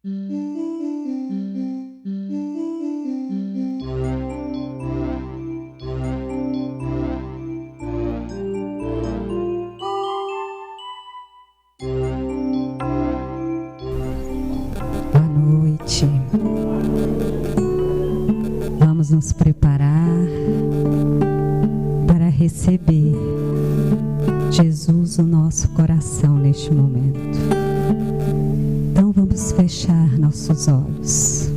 Boa noite. Vamos nos preparar para receber Jesus no nosso coração neste momento. Então vamos fechar nossos olhos.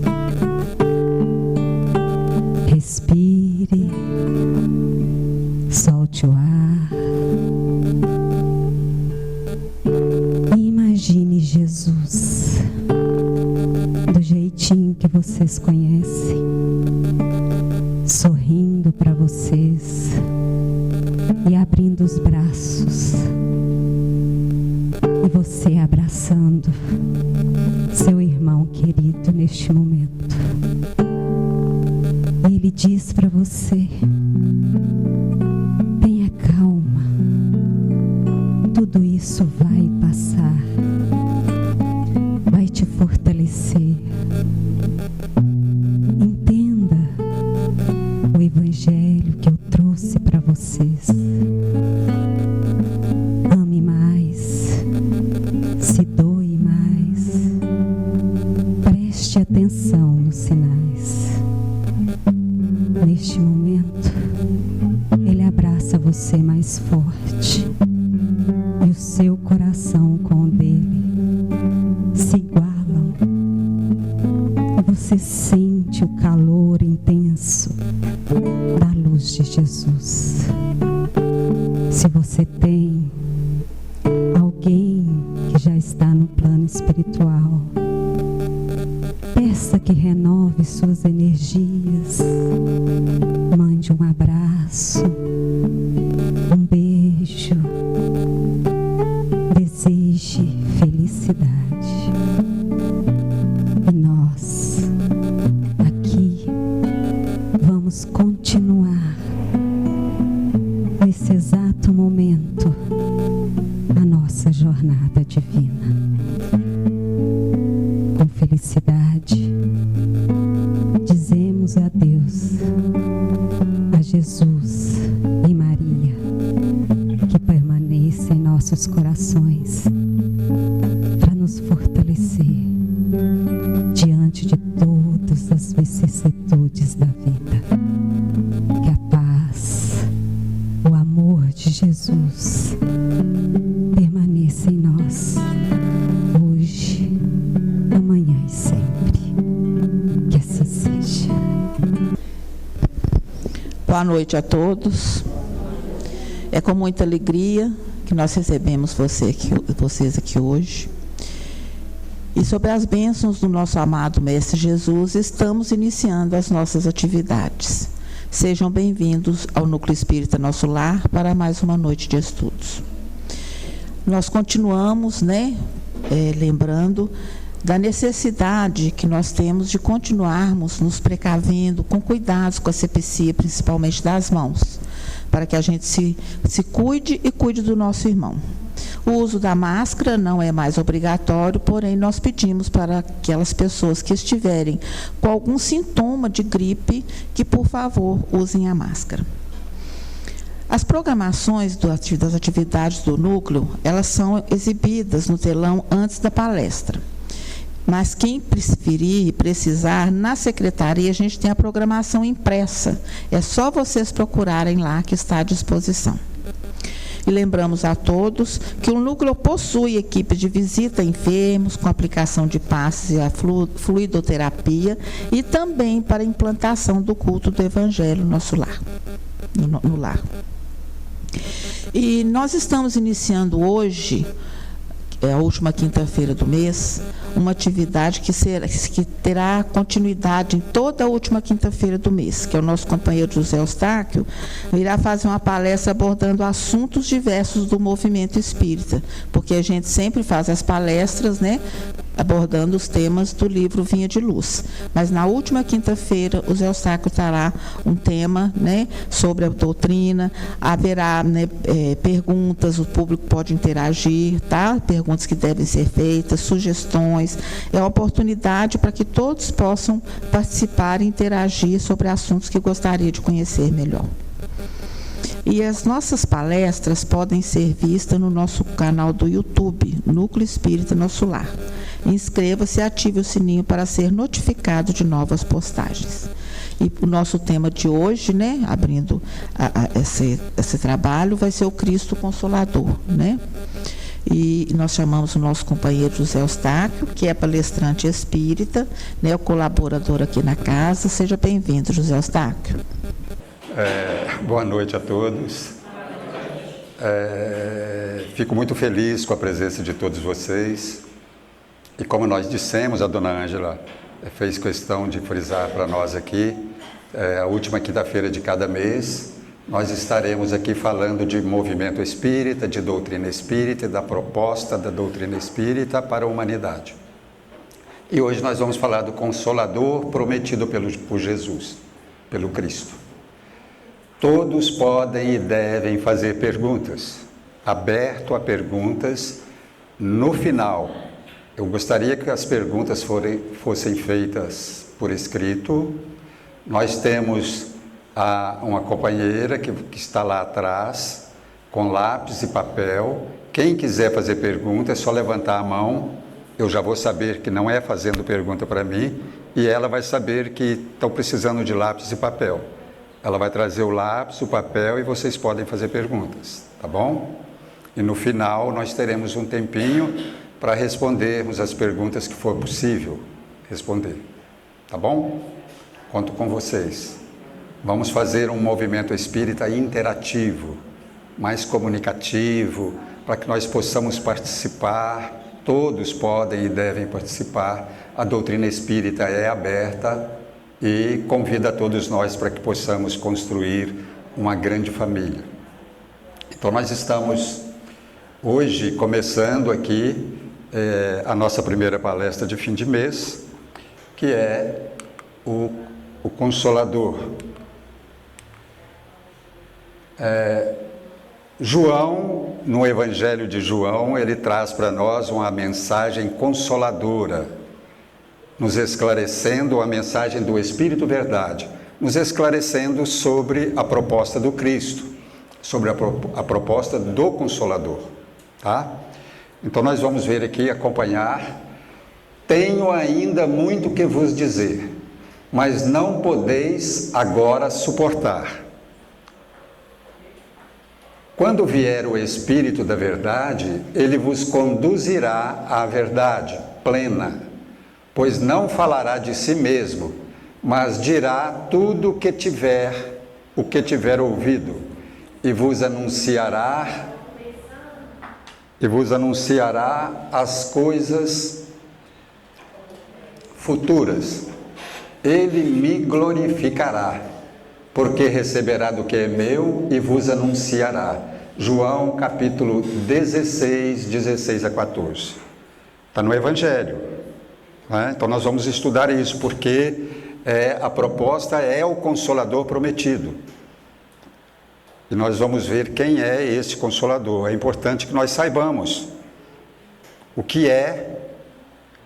Respire, solte o ar e imagine Jesus do jeitinho que vocês conhecem, sorrindo para vocês e abrindo os braços, e você abraçando seu irmão querido neste momento. E ele diz para você: tenha calma, tudo isso vai passar, vai te fortalecer. Entenda o evangelho que eu trouxe para vocês. Ame mais, se doe mais, preste atenção nos sinais. Neste momento, ele abraça você mais forte e o seu coração com o dele se igualam. E você sente o calor intenso da luz de Jesus. Se você tem alguém que já está no plano espiritual, peça que renove suas energias. Mande um abraço, um beijo, deseje felicidade. E nós, aqui, vamos continuar nesse exato momento a nossa jornada divina. Com felicidade, dizemos a Deus, a Jesus e Maria, que permaneça em nossos corações para nos fortalecer diante de todas as vicissitudes da vida. Que a paz, o amor de Jesus permaneça em nós, hoje, amanhã e sempre. Que assim seja. Boa noite a todos. É com muita alegria que nós recebemos vocês aqui hoje. E sobre as bênçãos do nosso amado Mestre Jesus, estamos iniciando as nossas atividades. Sejam bem-vindos ao Núcleo Espírita Nosso Lar para mais uma noite de estudos. Nós continuamos, lembrando da necessidade que nós temos de continuarmos nos precavendo com cuidados com a sepsia, principalmente das mãos, para que a gente se cuide e cuide do nosso irmão. O uso da máscara não é mais obrigatório, porém nós pedimos para aquelas pessoas que estiverem com algum sintoma de gripe, que por favor usem a máscara. As programações das atividades do núcleo, elas são exibidas no telão antes da palestra. Mas quem preferir e precisar, na secretaria a gente tem a programação impressa. É só vocês procurarem lá, que está à disposição. E lembramos a todos que o núcleo possui equipe de visita a enfermos, com aplicação de passes e a fluidoterapia, e também para a implantação do culto do Evangelho no nosso lar, no lar. E nós estamos iniciando hoje, a última quinta-feira do mês, uma atividade que terá continuidade em toda a última quinta-feira do mês, que é o nosso companheiro José Eustáquio, irá fazer uma palestra abordando assuntos diversos do movimento espírita, porque a gente sempre faz as palestras, abordando os temas do livro Vinha de Luz. Mas na última quinta-feira, o Zé Eustáquio trará um tema, né, sobre a doutrina. Haverá, né, perguntas, o público pode interagir, tá? Perguntas que devem ser feitas, sugestões. É uma oportunidade para que todos possam participar e interagir sobre assuntos que gostaria de conhecer melhor. E as nossas palestras podem ser vistas no nosso canal do YouTube, Núcleo Espírita Nosso Lar. Inscreva-se e ative o sininho para ser notificado de novas postagens. E o nosso tema de hoje, né, abrindo esse trabalho, vai ser o Cristo Consolador, né? E nós chamamos o nosso companheiro José Eustáquio, que é palestrante espírita, né, o colaborador aqui na casa. Seja bem-vindo, José Eustáquio. Boa noite a todos. Fico muito feliz com a presença de todos vocês. E como nós dissemos, a dona Ângela fez questão de frisar para nós aqui, a última quinta-feira de cada mês, nós estaremos aqui falando de movimento espírita, de doutrina espírita e da proposta da doutrina espírita para a humanidade. E hoje nós vamos falar do Consolador prometido por Jesus, pelo Cristo. Todos podem e devem fazer perguntas, aberto a perguntas. No final, eu gostaria que as perguntas fossem feitas por escrito. Nós temos uma companheira que está lá atrás, com lápis e papel. Quem quiser fazer pergunta é só levantar a mão. Eu já vou saber que não é fazendo pergunta para mim, e ela vai saber que estão precisando de lápis e papel. Ela vai trazer o lápis, o papel, e vocês podem fazer perguntas, tá bom? E no final nós teremos um tempinho para respondermos as perguntas que for possível responder, tá bom? Conto com vocês. Vamos fazer um movimento espírita interativo, mais comunicativo, para que nós possamos participar. Todos podem e devem participar. A doutrina espírita é aberta e convida a todos nós para que possamos construir uma grande família. Então nós estamos hoje começando aqui a nossa primeira palestra de fim de mês, que é o Consolador. João, no Evangelho de João, ele traz para nós uma mensagem consoladora, nos esclarecendo a mensagem do Espírito Verdade, nos esclarecendo sobre a proposta do Cristo, sobre a proposta do Consolador, tá? Então nós vamos ver aqui, acompanhar. Tenho ainda muito que vos dizer, mas não podeis agora suportar. Quando vier o Espírito da Verdade, ele vos conduzirá à verdade plena, pois não falará de si mesmo, mas dirá tudo o que tiver ouvido, e vos anunciará as coisas futuras. Ele me glorificará, porque receberá do que é meu e vos anunciará. João capítulo 16, 16 a 14. Está no Evangelho. Então nós vamos estudar isso, porque a proposta é o Consolador prometido. E nós vamos ver quem é esse Consolador. É importante que nós saibamos o que é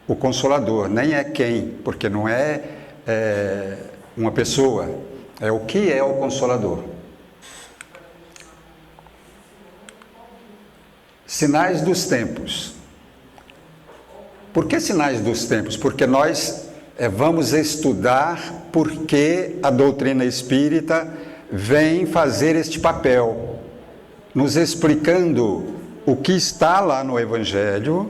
o Consolador, nem é quem, porque não é uma pessoa, é o que é o Consolador. Sinais dos tempos. Por que sinais dos tempos? Porque nós vamos estudar por que a doutrina espírita vem fazer este papel, nos explicando o que está lá no Evangelho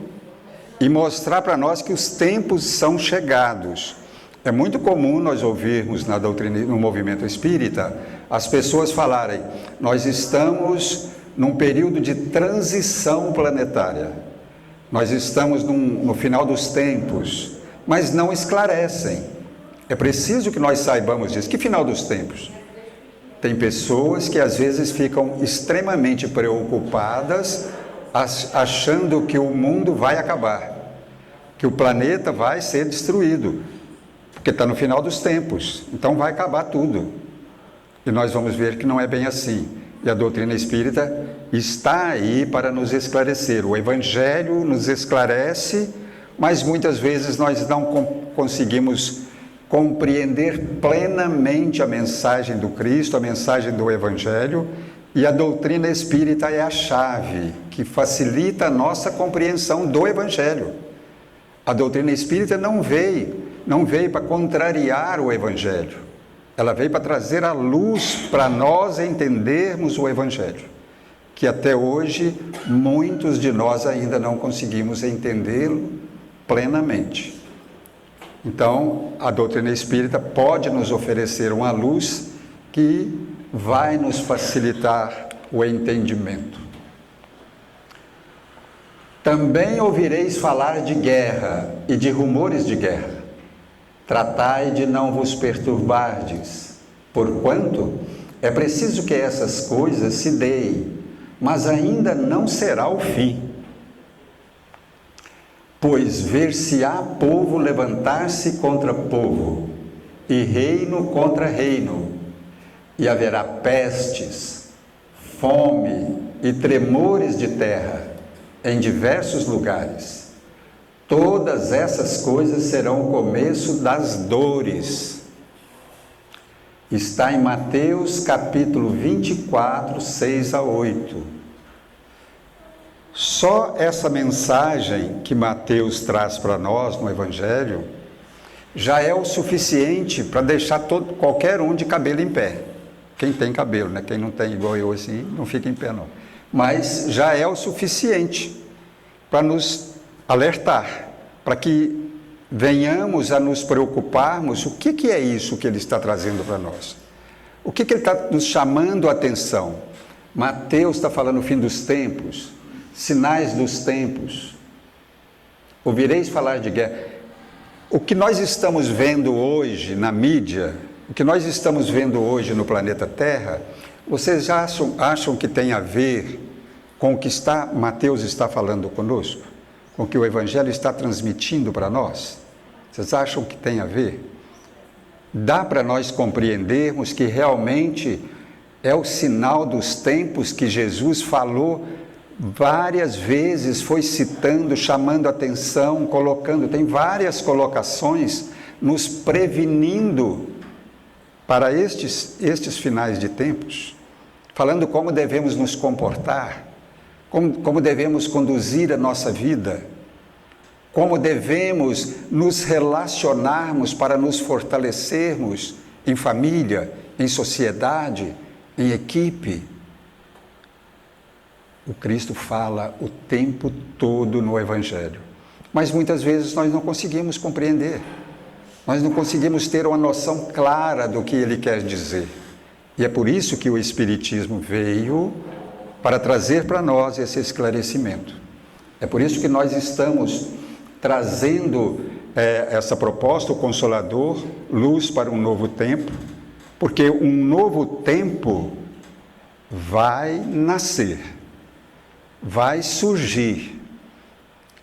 e mostrar para nós que os tempos são chegados. É muito comum nós ouvirmos na doutrina, no movimento espírita, as pessoas falarem: nós estamos num período de transição planetária. Nós estamos no final dos tempos, mas não esclarecem. É preciso que nós saibamos disso. Que final dos tempos? Tem pessoas que às vezes ficam extremamente preocupadas, achando que o mundo vai acabar. que o planeta vai ser destruído, porque está no final dos tempos, então vai acabar tudo. E nós vamos ver que não é bem assim. E a doutrina espírita está aí para nos esclarecer. O Evangelho nos esclarece, mas muitas vezes nós não conseguimos compreender plenamente a mensagem do Cristo, a mensagem do Evangelho, e a doutrina espírita é a chave que facilita a nossa compreensão do Evangelho. A doutrina espírita não veio para contrariar o Evangelho. Ela veio para trazer a luz para nós entendermos o Evangelho, que até hoje muitos de nós ainda não conseguimos entendê-lo plenamente. Então, a doutrina espírita pode nos oferecer uma luz que vai nos facilitar o entendimento. Também ouvireis falar de guerra e de rumores de guerra. Tratai de não vos perturbardes, porquanto é preciso que essas coisas se deem, mas ainda não será o fim. Pois ver-se-á povo levantar-se contra povo, e reino contra reino, e haverá pestes, fome e tremores de terra em diversos lugares. Todas essas coisas serão o começo das dores. Está em Mateus capítulo 24, 6 a 8. Só essa mensagem que Mateus traz para nós no Evangelho já é o suficiente para deixar qualquer um de cabelo em pé. Quem tem cabelo, né? Quem não tem igual eu assim, não fica em pé não. Mas já é o suficiente para nos alertar, para que venhamos a nos preocuparmos. O que é isso que ele está trazendo para nós? O que ele está nos chamando a atenção? Mateus está falando o fim dos tempos, sinais dos tempos. Ouvireis falar de guerra. O que nós estamos vendo hoje na mídia, o que nós estamos vendo hoje no planeta Terra, vocês já acham que tem a ver com o que Mateus está falando conosco? Com o que o Evangelho está transmitindo para nós? Vocês acham que tem a ver? Dá para nós compreendermos que realmente é o sinal dos tempos que Jesus falou várias vezes, foi citando, chamando atenção, colocando, tem várias colocações nos prevenindo para estes finais de tempos, falando como devemos nos comportar, como devemos conduzir a nossa vida, como devemos nos relacionarmos para nos fortalecermos em família, em sociedade, em equipe. O Cristo fala o tempo todo no Evangelho, mas muitas vezes nós não conseguimos compreender, nós não conseguimos ter uma noção clara do que Ele quer dizer. E é por isso que o Espiritismo veio para trazer para nós esse esclarecimento. É por isso que nós estamos trazendo essa proposta, o Consolador, luz para um novo tempo, porque um novo tempo vai nascer, vai surgir.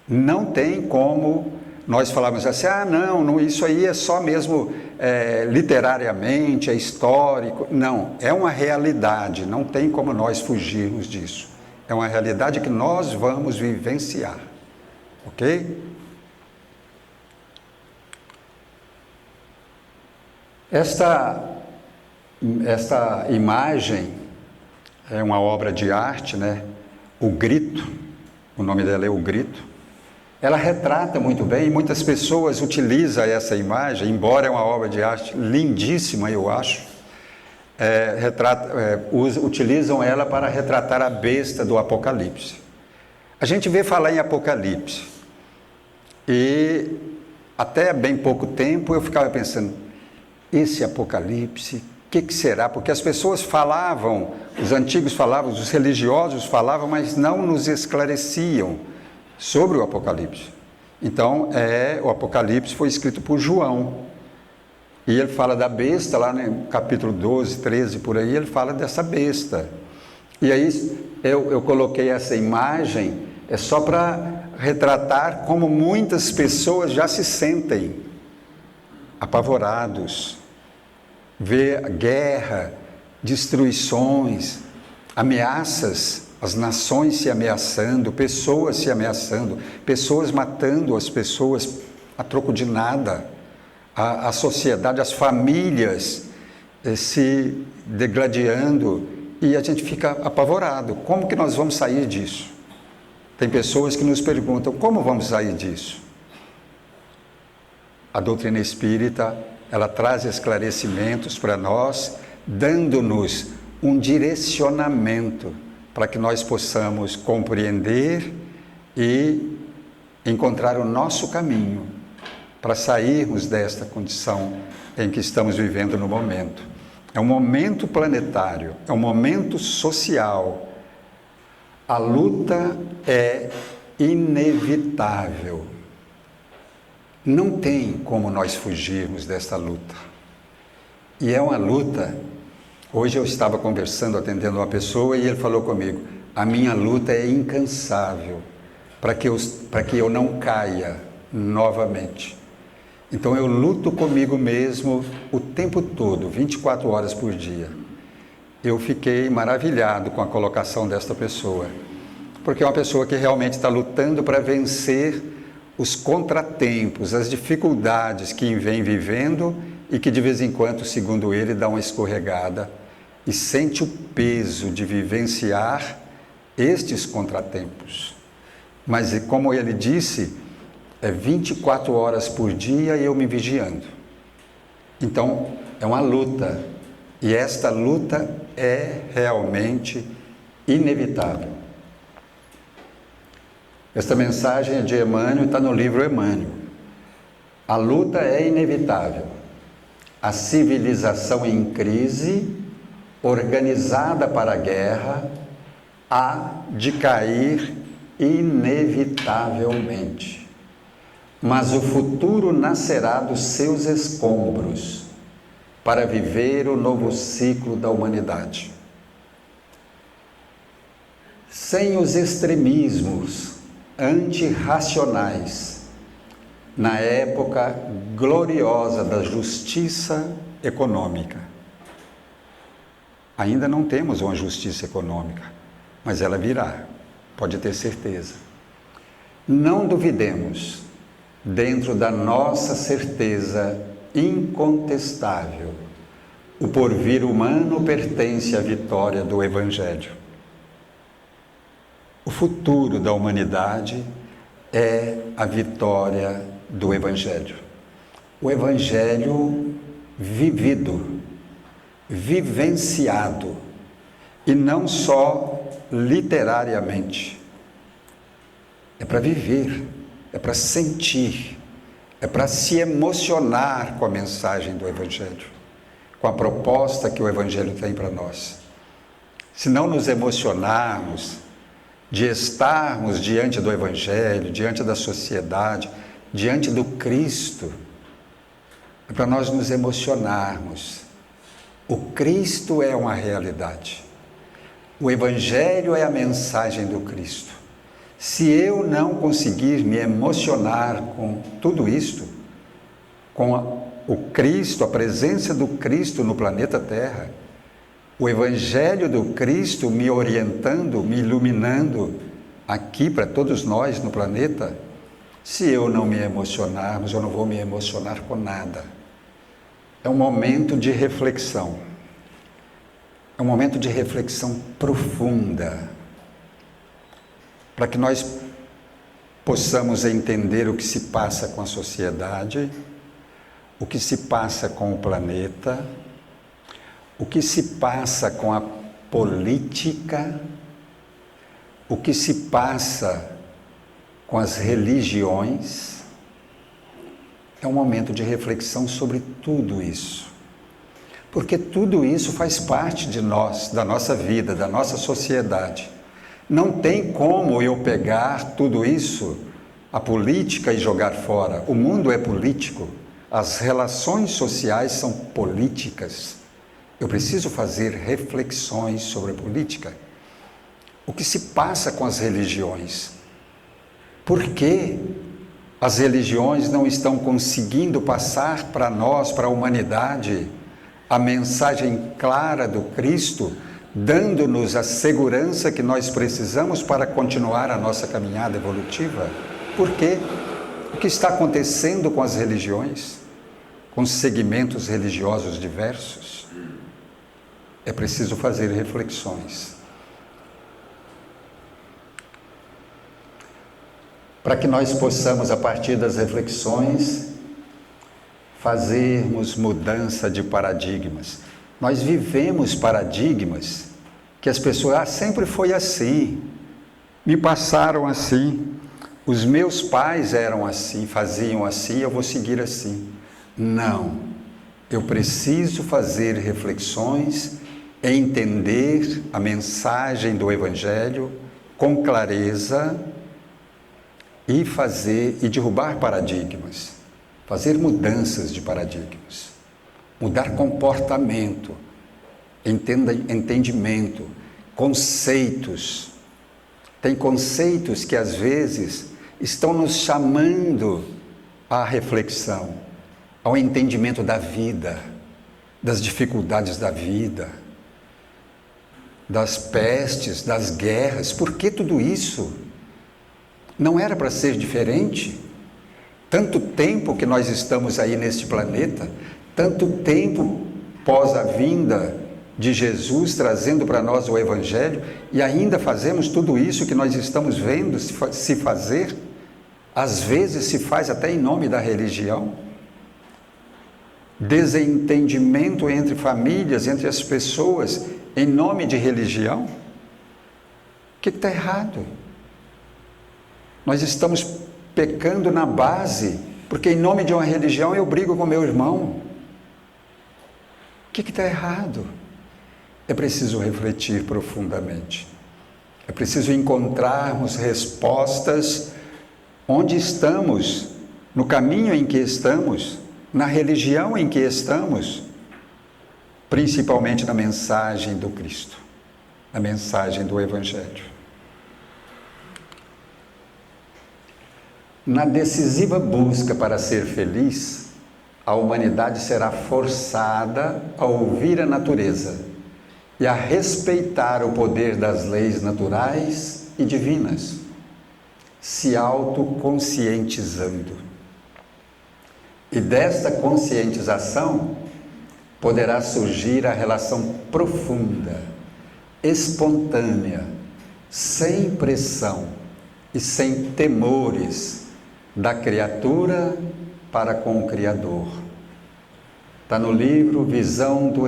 Não tem como nós falarmos assim, não, isso aí é só mesmo literariamente, é histórico. Não, é uma realidade, não tem como nós fugirmos disso. É uma realidade que nós vamos vivenciar, ok? Esta imagem é uma obra de arte, né? O Grito, o nome dela é O Grito. Ela retrata muito bem, e muitas pessoas utilizam essa imagem, embora é uma obra de arte lindíssima, eu acho, utilizam ela para retratar a besta do Apocalipse. A gente vê falar em Apocalipse, e até bem pouco tempo eu ficava pensando, esse Apocalipse, o que será? Porque as pessoas falavam, os antigos falavam, os religiosos falavam, mas não nos esclareciam sobre o Apocalipse. Então, o Apocalipse foi escrito por João. E ele fala da besta, lá no capítulo 12, 13, por aí, ele fala dessa besta. E aí eu coloquei essa imagem É só para retratar como muitas pessoas já se sentem apavorados. Ver guerra, destruições, ameaças, as nações se ameaçando, pessoas matando as pessoas a troco de nada, a sociedade, as famílias se degladiando, e a gente fica apavorado. Como que nós vamos sair disso? Tem pessoas que nos perguntam, como vamos sair disso? A doutrina espírita, ela traz esclarecimentos para nós, dando-nos um direcionamento para que nós possamos compreender e encontrar o nosso caminho para sairmos desta condição em que estamos vivendo no momento. É um momento planetário, é um momento social. A luta é inevitável. Não tem como nós fugirmos desta luta. E é uma luta. Hoje eu estava conversando, atendendo uma pessoa, e ele falou comigo, a minha luta é incansável para que eu não caia novamente. Então eu luto comigo mesmo o tempo todo, 24 horas por dia. Eu fiquei maravilhado com a colocação desta pessoa, porque é uma pessoa que realmente está lutando para vencer os contratempos, as dificuldades que vem vivendo e que de vez em quando, segundo ele, dá uma escorregada e sente o peso de vivenciar estes contratempos. Mas, como ele disse, é 24 horas por dia e eu me vigiando. Então, é uma luta. E esta luta é realmente inevitável. Esta mensagem é de Emmanuel, está no livro Emmanuel. A luta é inevitável. A civilização em crise, organizada para a guerra, há de cair inevitavelmente. Mas o futuro nascerá dos seus escombros para viver o novo ciclo da humanidade. Sem os extremismos antirracionais, na época gloriosa da justiça econômica. Ainda não temos uma justiça econômica, mas ela virá, pode ter certeza. Não duvidemos, dentro da nossa certeza incontestável, o porvir humano pertence à vitória do Evangelho. O futuro da humanidade é a vitória do Evangelho. O Evangelho vivido, vivenciado, e não só literariamente. É para viver, é para sentir, é para se emocionar com a mensagem do Evangelho, com a proposta que o Evangelho tem para nós. Se não nos emocionarmos de estarmos diante do Evangelho, diante da sociedade, diante do Cristo, é para nós nos emocionarmos. O Cristo é uma realidade. O Evangelho é a mensagem do Cristo. Se eu não conseguir me emocionar com tudo isto, com o Cristo, a presença do Cristo no planeta Terra, o Evangelho do Cristo me orientando, me iluminando aqui para todos nós no planeta, se eu não me emocionarmos, eu não vou me emocionar com nada. É um momento de reflexão. É um momento de reflexão profunda, para que nós possamos entender o que se passa com a sociedade, o que se passa com o planeta, o que se passa com a política, o que se passa com as religiões. É um momento de reflexão sobre tudo isso. Porque tudo isso faz parte de nós, da nossa vida, da nossa sociedade. Não tem como eu pegar tudo isso, a política, e jogar fora. O mundo é político, as relações sociais são políticas. Eu preciso fazer reflexões sobre a política. O que se passa com as religiões? Por que as religiões não estão conseguindo passar para nós, para a humanidade, a mensagem clara do Cristo, dando-nos a segurança que nós precisamos para continuar a nossa caminhada evolutiva? Por quê? O que está acontecendo com as religiões, com os segmentos religiosos diversos? É preciso fazer reflexões. Para que nós possamos, a partir das reflexões, fazermos mudança de paradigmas. Nós vivemos paradigmas que as pessoas, sempre foi assim, me passaram assim, os meus pais eram assim, faziam assim, eu vou seguir assim. Não, eu preciso fazer reflexões, entender a mensagem do Evangelho com clareza e derrubar paradigmas, fazer mudanças de paradigmas, mudar comportamento, entendimento, conceitos. Tem conceitos que às vezes estão nos chamando à reflexão, ao entendimento da vida, das dificuldades da vida, das pestes, das guerras. Por que tudo isso? Não era para ser diferente? Tanto tempo que nós estamos aí neste planeta, tanto tempo pós a vinda de Jesus, trazendo para nós o Evangelho, e ainda fazemos tudo isso que nós estamos vendo se fazer, às vezes se faz até em nome da religião. Desentendimento entre famílias, entre as pessoas, em nome de religião. O que está errado? Nós estamos pecando na base, porque em nome de uma religião eu brigo com meu irmão. O que está errado? É preciso refletir profundamente. É preciso encontrarmos respostas onde estamos, no caminho em que estamos, na religião em que estamos, principalmente na mensagem do Cristo, na mensagem do Evangelho. Na decisiva busca para ser feliz, a humanidade será forçada a ouvir a natureza e a respeitar o poder das leis naturais e divinas, se autoconscientizando. E desta conscientização poderá surgir a relação profunda, espontânea, sem pressão e sem temores da criatura para com o Criador. Está no livro Visão do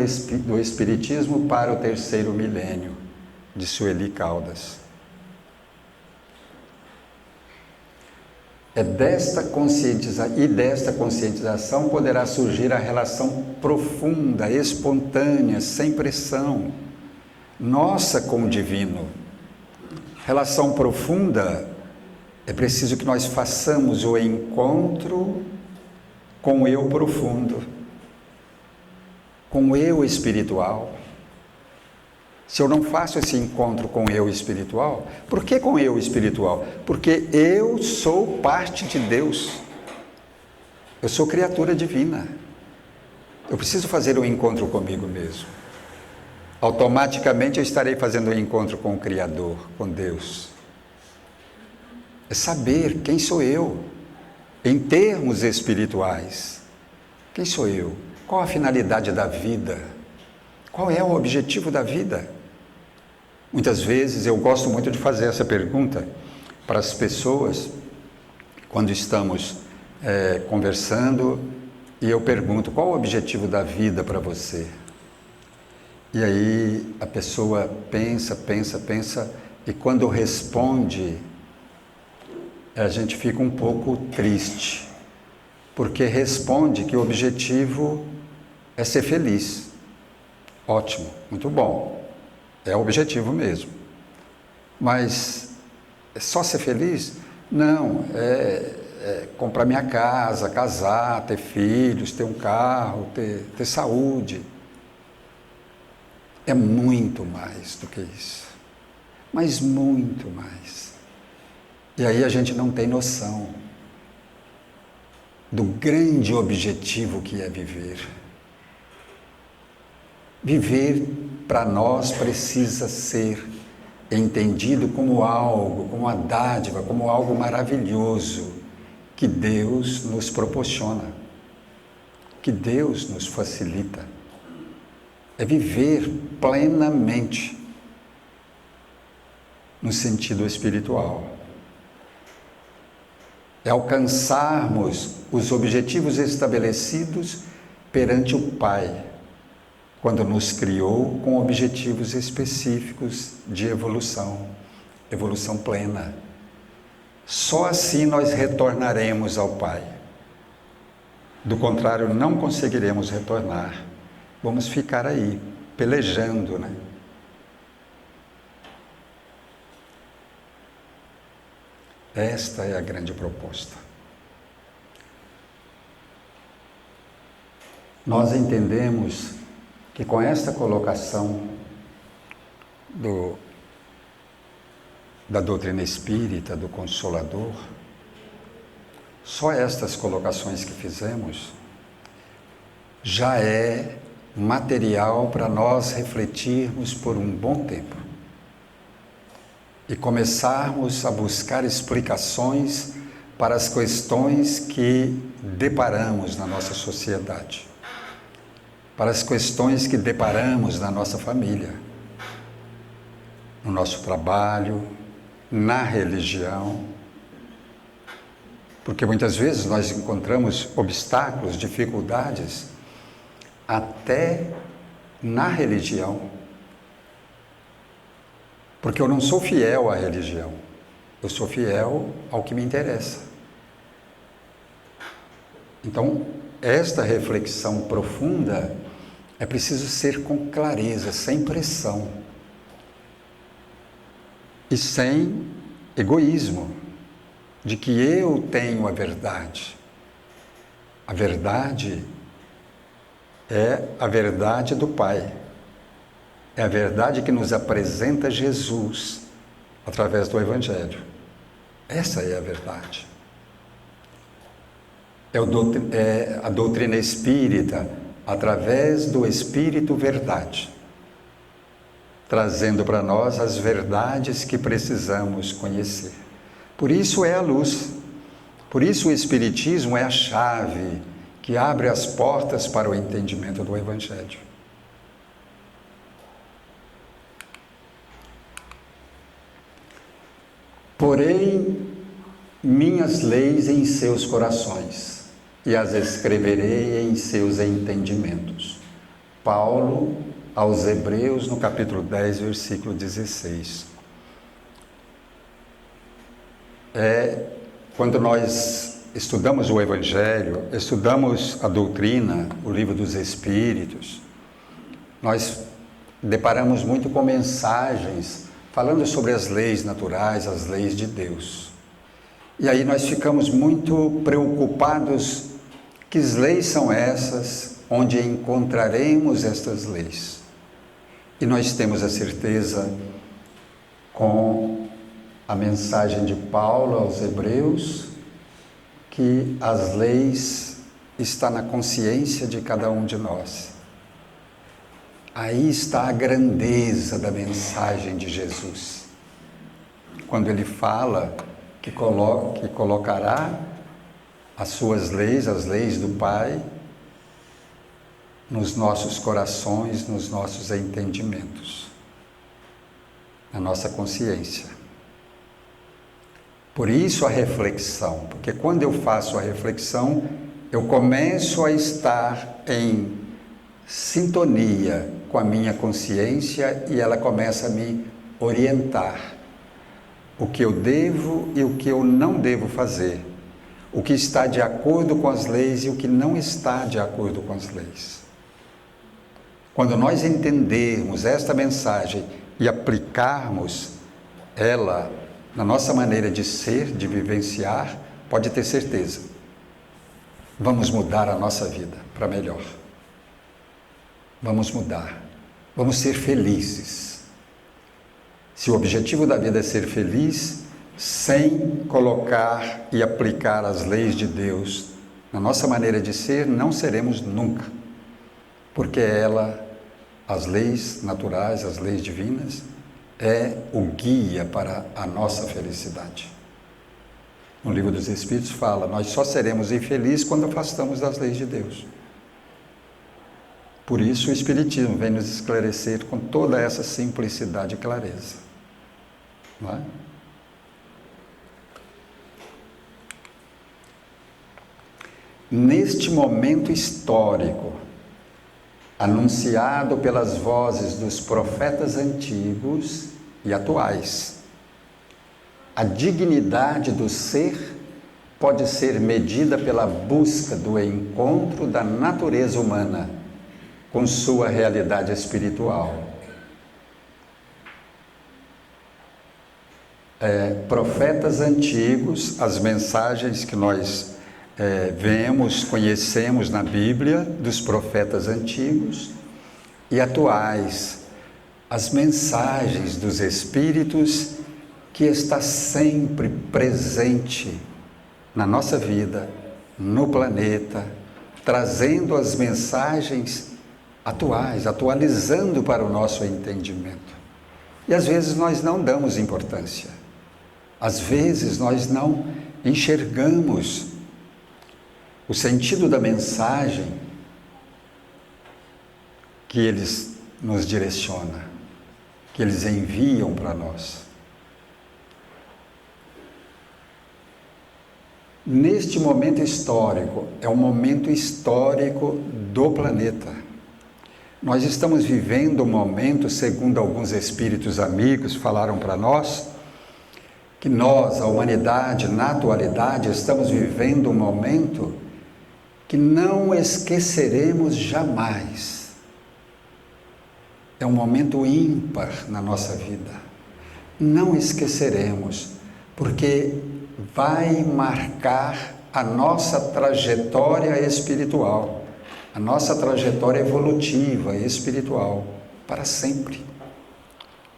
Espiritismo para o Terceiro Milênio, de Sueli Caldas. Desta conscientização poderá surgir a relação profunda, espontânea, sem pressão, nossa com o divino. Relação profunda, é preciso que nós façamos o encontro com o eu profundo, com o eu espiritual. Se eu não faço esse encontro com o eu espiritual, por que com o eu espiritual? Porque eu sou parte de Deus, eu sou criatura divina, eu preciso fazer um encontro comigo mesmo. Automaticamente eu estarei fazendo um encontro com o Criador, com Deus. É saber quem sou eu, em termos espirituais. Quem sou eu? Qual a finalidade da vida? Qual é o objetivo da vida? Muitas vezes eu gosto muito de fazer essa pergunta para as pessoas, quando estamos conversando, e eu pergunto, qual o objetivo da vida para você? E aí a pessoa pensa, e quando responde, a gente fica um pouco triste, porque responde que o objetivo é ser feliz. Ótimo, muito bom, é o objetivo mesmo. Mas é só ser feliz? Não, é comprar minha casa, casar, ter filhos, ter um carro, ter saúde. É muito mais do que isso, mas muito mais. E aí a gente não tem noção do grande objetivo que é viver. Viver, para nós, precisa ser entendido como algo, como uma dádiva, como algo maravilhoso que Deus nos proporciona, que Deus nos facilita. É viver plenamente no sentido espiritual. É alcançarmos os objetivos estabelecidos perante o Pai, quando nos criou com objetivos específicos de evolução, evolução plena. Só assim nós retornaremos ao Pai. Do contrário, não conseguiremos retornar. Vamos ficar aí, pelejando, né? Esta é a grande proposta. Nós entendemos que com esta colocação da doutrina espírita, do Consolador, só estas colocações que fizemos já é material para nós refletirmos por um bom tempo e começarmos a buscar explicações para as questões que deparamos na nossa sociedade, para as questões que deparamos na nossa família, no nosso trabalho, na religião, porque muitas vezes nós encontramos obstáculos, dificuldades, até na religião, porque eu não sou fiel à religião, eu sou fiel ao que me interessa. Então, esta reflexão profunda é preciso ser com clareza, sem pressão e sem egoísmo, de que eu tenho a verdade. A verdade é a verdade do Pai. É a verdade que nos apresenta Jesus através do Evangelho. Essa é a verdade. É a doutrina espírita através do Espírito Verdade, trazendo para nós as verdades que precisamos conhecer. Por isso é a luz. Por isso o Espiritismo é a chave que abre as portas para o entendimento do Evangelho. Porém, minhas leis em seus corações, e as escreverei em seus entendimentos. Paulo aos Hebreus, no capítulo 10, versículo 16. Quando nós estudamos o Evangelho, estudamos a doutrina, o livro dos Espíritos, nós deparamos muito com mensagens falando sobre as leis naturais, as leis de Deus. E aí nós ficamos muito preocupados: que leis são essas, onde encontraremos estas leis? E nós temos a certeza, com a mensagem de Paulo aos Hebreus, que as leis estão na consciência de cada um de nós. Aí está a grandeza da mensagem de Jesus, quando ele fala que colocará as suas leis, as leis do Pai, nos nossos corações, nos nossos entendimentos, na nossa consciência. Por isso a reflexão, porque quando eu faço a reflexão, eu começo a estar em sintonia com a minha consciência e ela começa a me orientar o que eu devo e o que eu não devo fazer, o que está de acordo com as leis e o que não está de acordo com as leis. Quando nós entendermos esta mensagem e aplicarmos ela na nossa maneira de ser, de vivenciar, pode ter certeza, vamos mudar a nossa vida para melhor. Vamos mudar, vamos ser felizes. Se o objetivo da vida é ser feliz, sem colocar e aplicar as leis de Deus na nossa maneira de ser, não seremos nunca. Porque as leis naturais, as leis divinas, é o guia para a nossa felicidade. No Livro dos Espíritos fala, nós só seremos infelizes quando afastamos das leis de Deus. Por isso o Espiritismo vem nos esclarecer com toda essa simplicidade e clareza. Não é? Neste momento histórico, anunciado pelas vozes dos profetas antigos e atuais, a dignidade do ser pode ser medida pela busca do encontro da natureza humana com sua realidade espiritual. Profetas antigos, as mensagens que nós vemos, conhecemos na Bíblia, dos profetas antigos e atuais, as mensagens dos Espíritos que está sempre presente na nossa vida, no planeta, trazendo as mensagens atuais, atualizando para o nosso entendimento. E às vezes nós não damos importância, às vezes nós não enxergamos o sentido da mensagem que eles nos direcionam, que eles enviam para nós. Neste momento histórico, é um momento histórico do planeta. Nós estamos vivendo um momento, segundo alguns espíritos amigos falaram para nós, que nós, a humanidade, na atualidade, estamos vivendo um momento que não esqueceremos jamais. É um momento ímpar na nossa vida. Não esqueceremos, porque vai marcar a nossa trajetória espiritual, a nossa trajetória evolutiva e espiritual, para sempre.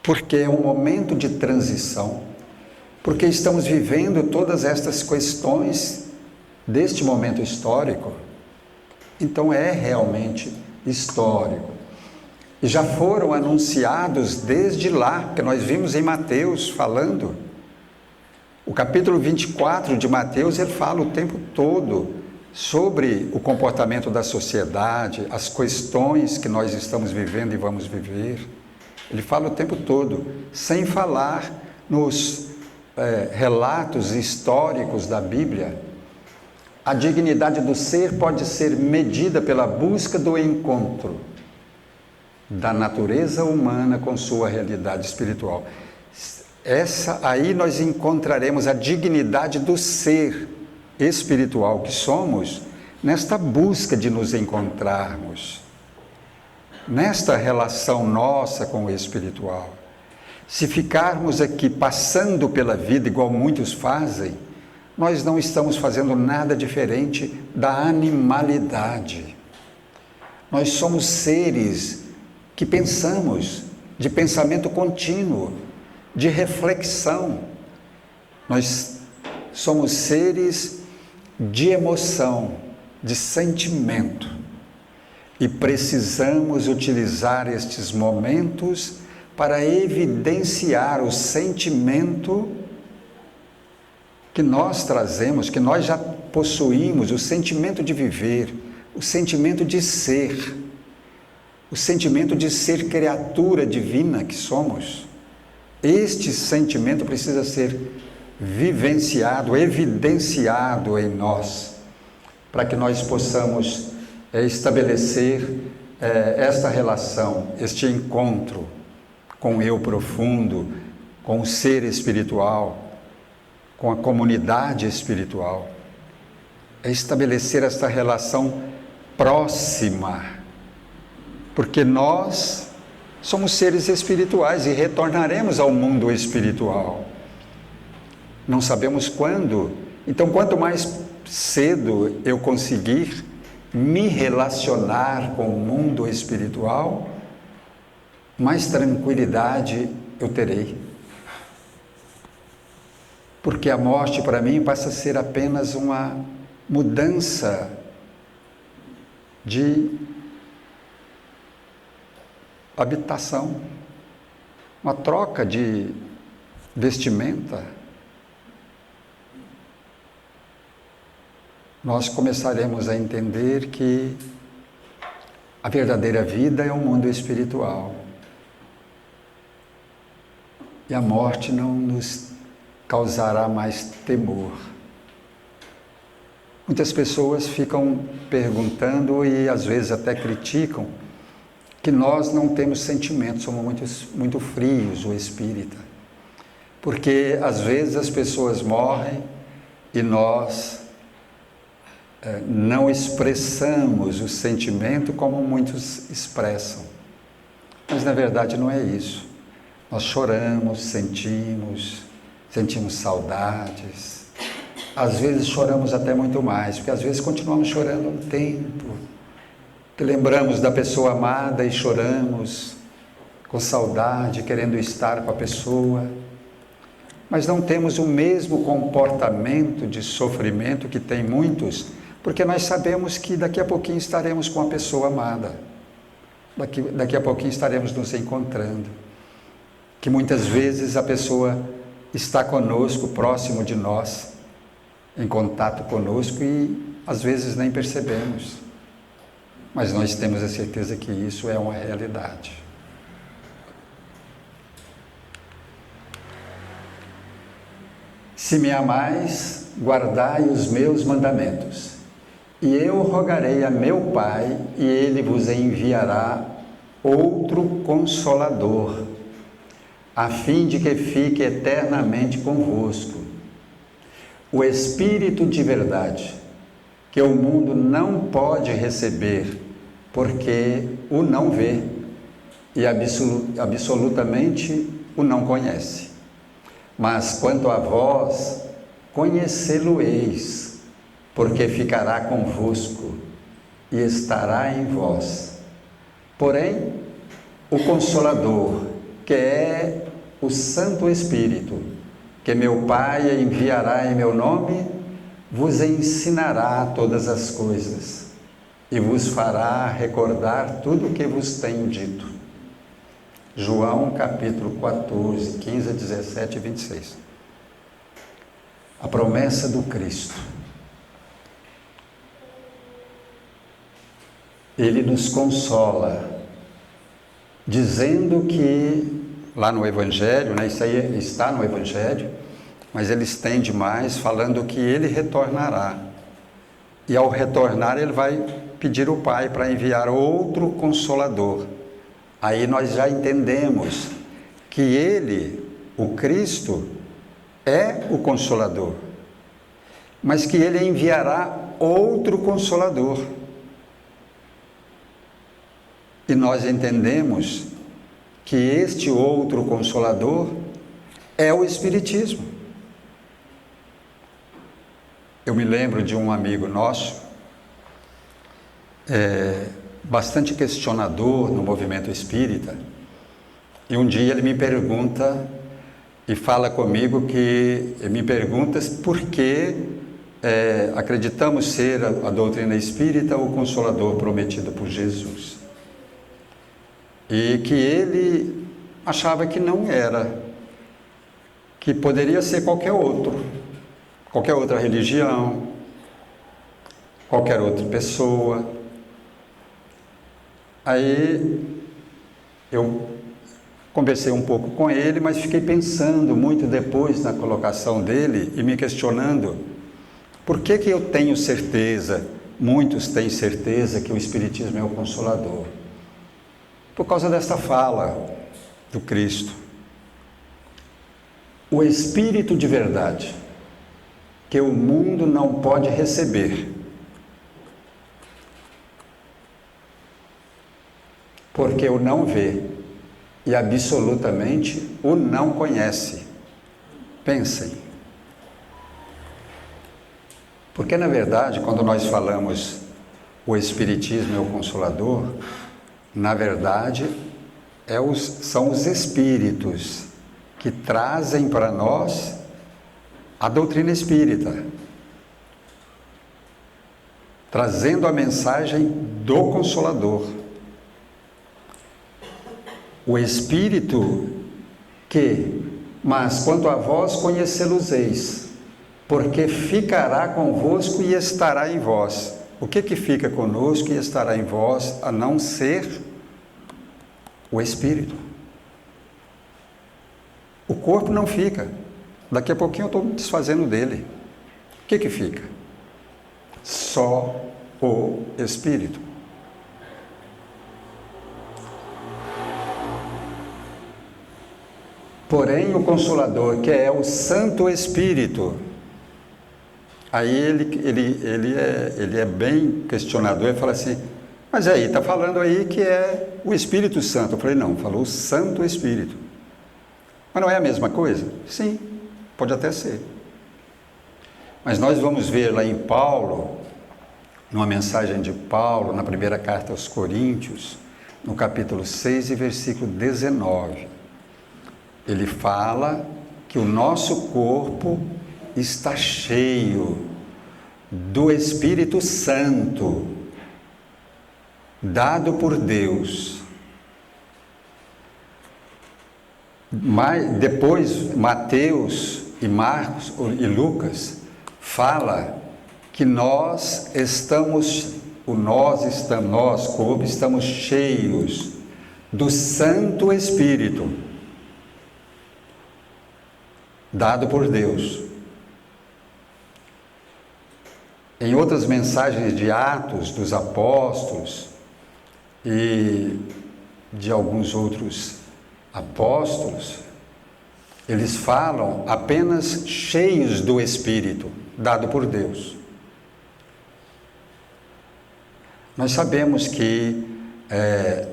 Porque é um momento de transição, porque estamos vivendo todas estas questões deste momento histórico. Então é realmente histórico. E já foram anunciados desde lá, que nós vimos em Mateus falando. O capítulo 24 de Mateus, ele fala o tempo todo sobre o comportamento da sociedade, as questões que nós estamos vivendo e vamos viver. Ele fala o tempo todo, sem falar nos relatos históricos da Bíblia. A dignidade do ser pode ser medida pela busca do encontro da natureza humana com sua realidade espiritual. Aí nós encontraremos a dignidade do ser espiritual que somos, nesta busca de nos encontrarmos, nesta relação nossa com o espiritual. Se ficarmos aqui passando pela vida igual muitos fazem, nós não estamos fazendo nada diferente da animalidade. Nós somos seres que pensamos, de pensamento contínuo, de reflexão. Nós somos seres de emoção, de sentimento. E precisamos utilizar estes momentos para evidenciar o sentimento que nós trazemos, que nós já possuímos, o sentimento de viver, o sentimento de ser, o sentimento de ser criatura divina que somos. Este sentimento precisa ser vivenciado, evidenciado em nós, para que nós possamos estabelecer esta relação, este encontro com o eu profundo, com o ser espiritual, com a comunidade espiritual. É estabelecer esta relação próxima, porque nós somos seres espirituais e retornaremos ao mundo espiritual. Não sabemos quando. Então, quanto mais cedo eu conseguir me relacionar com o mundo espiritual, mais tranquilidade eu terei. Porque a morte para mim passa a ser apenas uma mudança de habitação, uma troca de vestimenta. Nós começaremos a entender que a verdadeira vida é o mundo espiritual. E a morte não nos causará mais temor. Muitas pessoas ficam perguntando e às vezes até criticam que nós não temos sentimentos, somos muito frios, o espírita. Porque às vezes as pessoas morrem e nós não expressamos o sentimento como muitos expressam. Mas na verdade não é isso. Nós choramos, sentimos saudades. Às vezes choramos até muito mais, porque às vezes continuamos chorando um tempo. Que lembramos da pessoa amada e choramos com saudade, querendo estar com a pessoa. Mas não temos o mesmo comportamento de sofrimento que tem muitos, porque nós sabemos que daqui a pouquinho estaremos com a pessoa amada. Daqui a pouquinho estaremos nos encontrando. Que muitas vezes a pessoa está conosco, próximo de nós, em contato conosco e às vezes nem percebemos. Mas nós temos a certeza que isso é uma realidade. Se me amais, guardai os meus mandamentos, e eu rogarei a meu Pai, e ele vos enviará outro Consolador, a fim de que fique eternamente convosco, o Espírito de verdade, que o mundo não pode receber, porque o não vê e absolutamente o não conhece. Mas quanto a vós, conhecê-lo-eis, porque ficará convosco e estará em vós. Porém, o Consolador, que é o Santo Espírito, que meu Pai enviará em meu nome, vos ensinará todas as coisas e vos fará recordar tudo o que vos tenho dito. João capítulo 14, 15, 17 e 26. A promessa do Cristo. Ele nos consola, dizendo que, lá no Evangelho, isso aí está no Evangelho, mas ele estende mais, falando que ele retornará. E ao retornar, ele vai pedir o Pai para enviar outro Consolador. Aí nós já entendemos que ele, o Cristo, é o Consolador, mas que ele enviará outro Consolador. E nós entendemos que este outro Consolador é o Espiritismo. Eu me lembro de um amigo nosso, bastante questionador no movimento espírita, e um dia ele me pergunta e fala comigo que me pergunta por que acreditamos ser a doutrina espírita o Consolador prometido por Jesus. E que ele achava que não era, que poderia ser qualquer outra religião, qualquer outra pessoa. Aí eu conversei um pouco com ele, mas fiquei pensando muito depois na colocação dele e me questionando por que eu tenho certeza, muitos têm certeza que o Espiritismo é o Consolador. Por causa desta fala do Cristo. O Espírito de verdade, que o mundo não pode receber, porque o não vê e absolutamente o não conhece. Pensem. Porque na verdade, quando nós falamos o Espiritismo é o Consolador, na verdade, são os Espíritos que trazem para nós a doutrina espírita, trazendo a mensagem do Consolador. O Espírito mas quanto a vós conhecê-los-eis, porque ficará convosco e estará em vós. O que fica conosco e estará em vós, a não ser o Espírito? O corpo não fica. Daqui a pouquinho eu estou me desfazendo dele. O que fica? Só o Espírito. Porém, o Consolador, que é o Santo Espírito, aí ele é bem questionador, ele fala assim, mas aí, está falando aí que é o Espírito Santo. Eu falei, não, falou o Santo Espírito. Mas não é a mesma coisa? Sim, pode até ser. Mas nós vamos ver lá em Paulo, numa mensagem de Paulo, na primeira carta aos Coríntios, no capítulo 6 e versículo 19, ele fala que o nosso corpo está cheio do Espírito Santo, dado por Deus. Mas depois, Mateus e Marcos e Lucas fala que nós, corpo, estamos cheios do Santo Espírito, dado por Deus. Em outras mensagens de Atos dos Apóstolos e de alguns outros apóstolos, eles falam apenas cheios do Espírito, dado por Deus. Nós sabemos que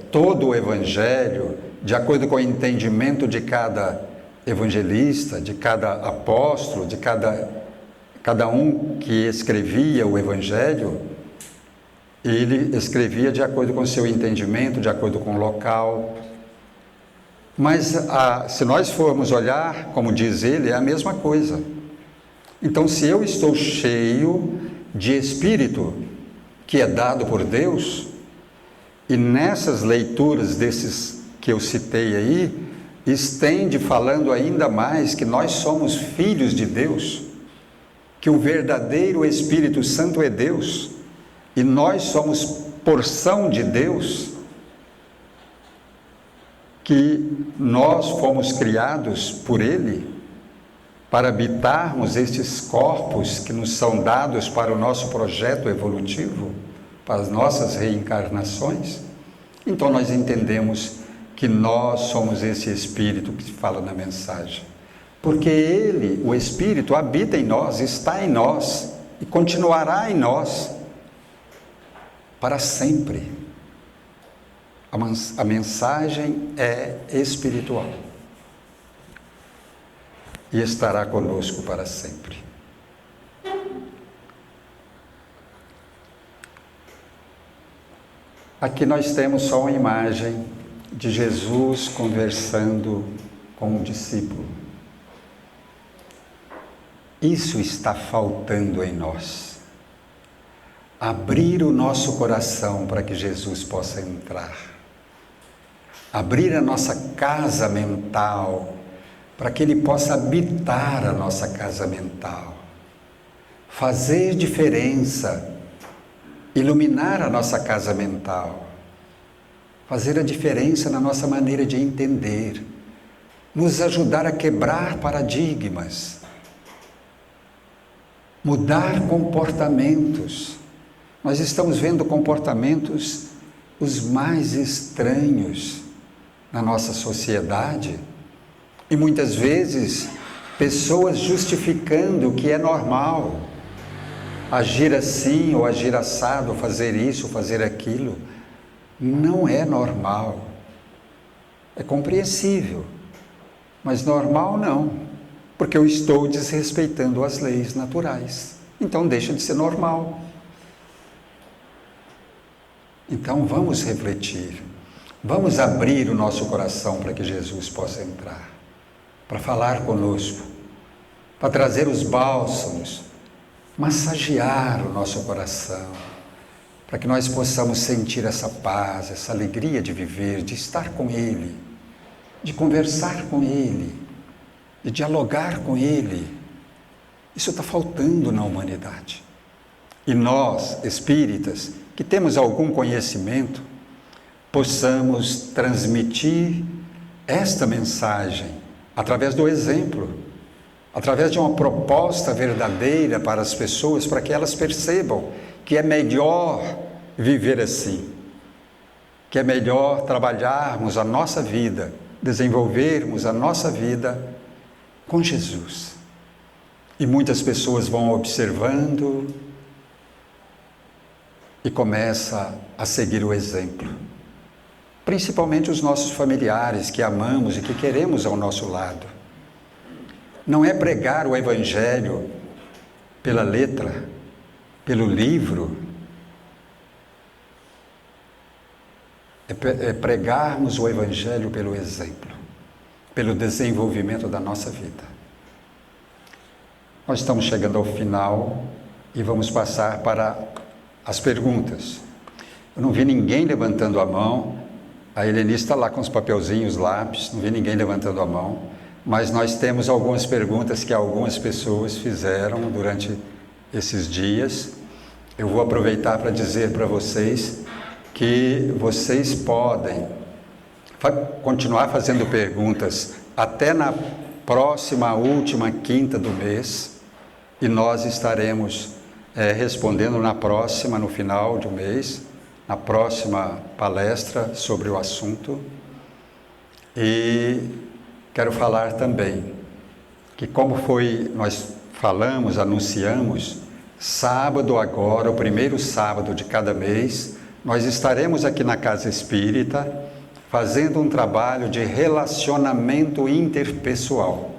todo o Evangelho, de acordo com o entendimento de cada evangelista, de cada apóstolo, de cada um que escrevia o Evangelho, ele escrevia de acordo com o seu entendimento, de acordo com o local. Mas se nós formos olhar, como diz ele, é a mesma coisa. Então, se eu estou cheio de Espírito, que é dado por Deus, e nessas leituras desses que eu citei aí, estende falando ainda mais que nós somos filhos de Deus, que o verdadeiro Espírito Santo é Deus, e nós somos porção de Deus, que nós fomos criados por Ele, para habitarmos estes corpos que nos são dados para o nosso projeto evolutivo, para as nossas reencarnações. Então nós entendemos que nós somos esse Espírito que se fala na mensagem. Porque Ele, o Espírito, habita em nós, está em nós e continuará em nós para sempre. A mensagem é espiritual e estará conosco para sempre. Aqui nós temos só uma imagem de Jesus conversando com um discípulo. Isso está faltando em nós. Abrir o nosso coração para que Jesus possa entrar. Abrir a nossa casa mental para que Ele possa habitar a nossa casa mental. Fazer diferença, iluminar a nossa casa mental. Fazer a diferença na nossa maneira de entender, nos ajudar a quebrar paradigmas, mudar comportamentos. Nós estamos vendo comportamentos os mais estranhos na nossa sociedade e muitas vezes pessoas justificando o que é normal, agir assim ou agir assado, fazer isso, fazer aquilo. Não é normal, é compreensível, mas normal não, porque eu estou desrespeitando as leis naturais, então deixa de ser normal. Então vamos refletir, vamos abrir o nosso coração para que Jesus possa entrar, para falar conosco, para trazer os bálsamos, massagear o nosso coração, para que nós possamos sentir essa paz, essa alegria de viver, de estar com Ele, de conversar com Ele, de dialogar com Ele. Isso está faltando na humanidade. E nós, espíritas, que temos algum conhecimento, possamos transmitir esta mensagem através do exemplo, através de uma proposta verdadeira para as pessoas, para que elas percebam que é melhor viver assim, que é melhor trabalharmos a nossa vida, desenvolvermos a nossa vida com Jesus. E muitas pessoas vão observando e começam a seguir o exemplo. Principalmente os nossos familiares que amamos e que queremos ao nosso lado. Não é pregar o Evangelho pela letra, pelo livro, é pregarmos o Evangelho pelo exemplo, pelo desenvolvimento da nossa vida. Nós estamos chegando ao final e vamos passar para as perguntas. Eu não vi ninguém levantando a mão, a Helenice está lá com os papelzinhos, lápis, não vi ninguém levantando a mão, mas nós temos algumas perguntas que algumas pessoas fizeram durante esses dias. Eu vou aproveitar para dizer para vocês que vocês podem continuar fazendo perguntas até na próxima, última quinta do mês, e nós estaremos respondendo na próxima, no final de um mês, na próxima palestra sobre o assunto. E quero falar também que, como foi, nós falamos, anunciamos, sábado agora, o primeiro sábado de cada mês, nós estaremos aqui na Casa Espírita fazendo um trabalho de relacionamento interpessoal,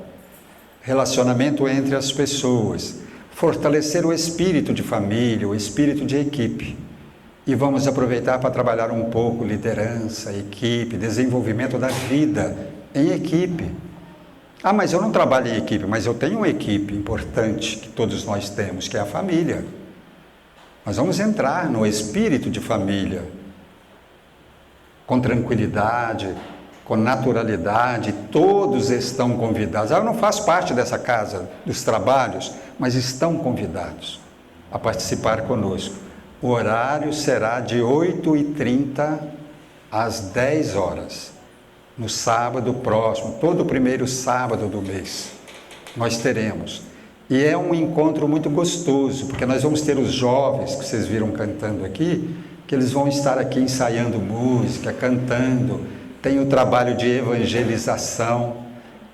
relacionamento entre as pessoas, fortalecer o espírito de família, o espírito de equipe. E vamos aproveitar para trabalhar um pouco liderança, equipe, desenvolvimento da vida em equipe. Ah, mas eu não trabalho em equipe, mas eu tenho uma equipe importante que todos nós temos, que é a família. Nós vamos entrar no espírito de família, com tranquilidade, com naturalidade, todos estão convidados. Ah, eu não faço parte dessa casa, dos trabalhos, mas estão convidados a participar conosco. O horário será de 8h30 às 10 horas, no sábado próximo, todo o primeiro sábado do mês, nós teremos. E é um encontro muito gostoso, porque nós vamos ter os jovens, que vocês viram cantando aqui, que eles vão estar aqui ensaiando música, cantando. Tem o trabalho de evangelização